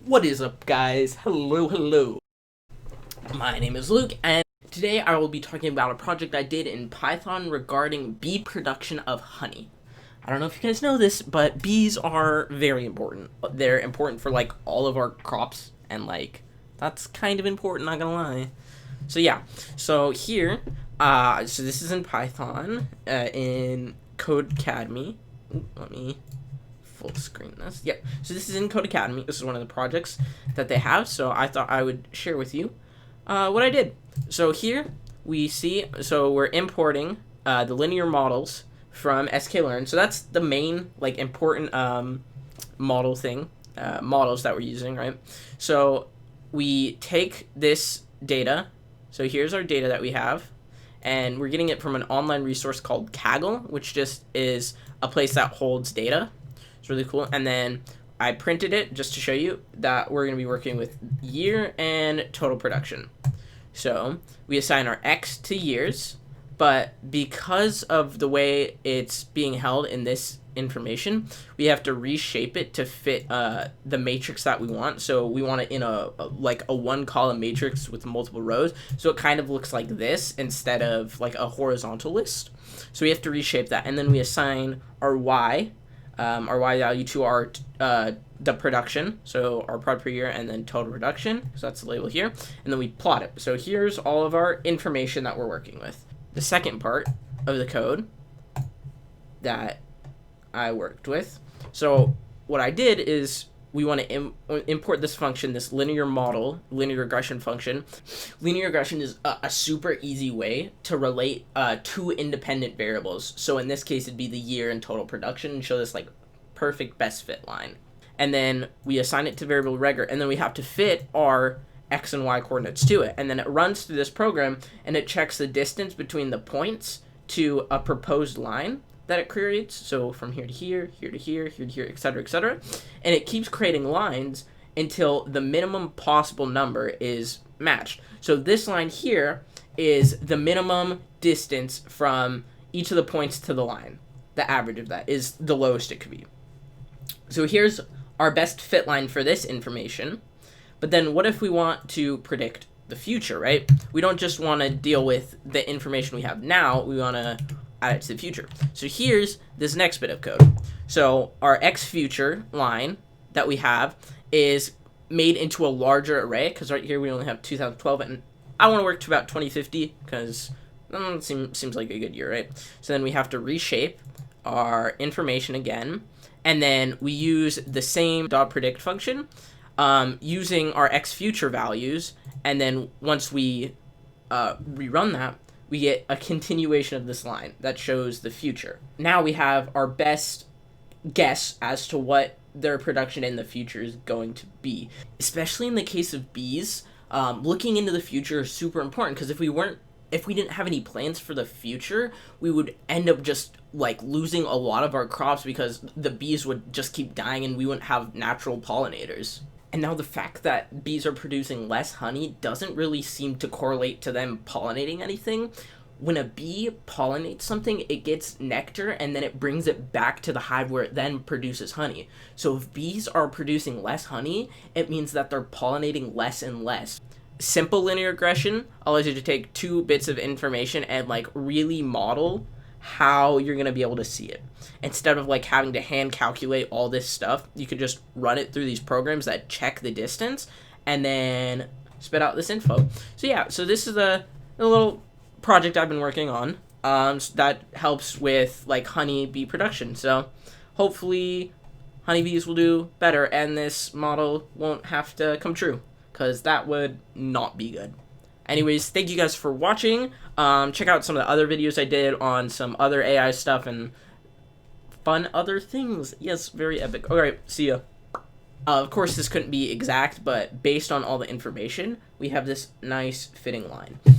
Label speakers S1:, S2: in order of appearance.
S1: What is up, guys? Hello. My name is Luke, and today I will be talking about a project I did in Python regarding bee production of honey. I don't know if you guys know this, but bees are very important. They're important for, like, all of our crops, and, like, that's kind of important, not gonna lie. So, yeah. So, here, so this is in Python, in Codecademy. Let me full screen this. Yep. So this is in Codecademy. This is one of the projects that they have. So I thought I would share with you what I did. So here we see, so we're importing the linear models from sklearn. So that's the main, like, important model thing, models that we're using, right? So we take this data. So here's our data that we have, and we're getting it from an online resource called Kaggle, which just is a place that holds data. It's really cool. And then I printed it just to show you that we're going to be working with year and total production. So we assign our X to years, but because of the way it's being held in this information, we have to reshape it to fit the matrix that we want. So we want it in a one column matrix with multiple rows. So it kind of looks like this instead of like a horizontal list. So we have to reshape that. And then we assign our Y value to our the production, so our prod per year, and then total production, so that's the label here, and then we plot it. So here's all of our information that we're working with. The second part of the code that I worked with, so what I did is we want to import this function, this linear regression function. Linear regression is a super easy way to relate two independent variables. So in this case, it'd be the year and total production, and show this like perfect best fit line. And then we assign it to variable reg, and then we have to fit our X and Y coordinates to it. And then it runs through this program, and it checks the distance between the points to a proposed line that it creates. So from here to here, here to here, here to here, etc., etc. And it keeps creating lines until the minimum possible number is matched. So this line here is the minimum distance from each of the points to the line. The average of that is the lowest it could be. So here's our best fit line for this information. But then what if we want to predict the future, right? We don't just want to deal with the information we have now. We want to add it to the future. So here's this next bit of code. So our X future line that we have is made into a larger array, because right here we only have 2012, and I want to work to about 2050 because it seems like a good year, right? So then we have to reshape our information again, and then we use the same .predict function using our X future values, and then once we rerun that, we get a continuation of this line that shows the future. Now we have our best guess as to what their production in the future is going to be. Especially in the case of bees, looking into the future is super important, because if we didn't have any plans for the future, we would end up just like losing a lot of our crops because the bees would just keep dying and we wouldn't have natural pollinators. And now the fact that bees are producing less honey doesn't really seem to correlate to them pollinating anything. When a bee pollinates something, it gets nectar and then it brings it back to the hive where it then produces honey. So if bees are producing less honey, it means that they're pollinating less and less. Simple linear regression allows you to take two bits of information and like really model how you're going to be able to see it. Instead of like having to hand calculate all this stuff, you could just run it through these programs that check the distance and then spit out this info. So yeah, so this is a little project I've been working on that helps with like honey bee production. So hopefully honeybees will do better and this model won't have to come true, because that would not be good. Anyways, thank you guys for watching. Check out some of the other videos I did on some other AI stuff and fun other things. Yes, very epic. Alright, see ya. Of course, this couldn't be exact, but based on all the information, we have this nice fitting line.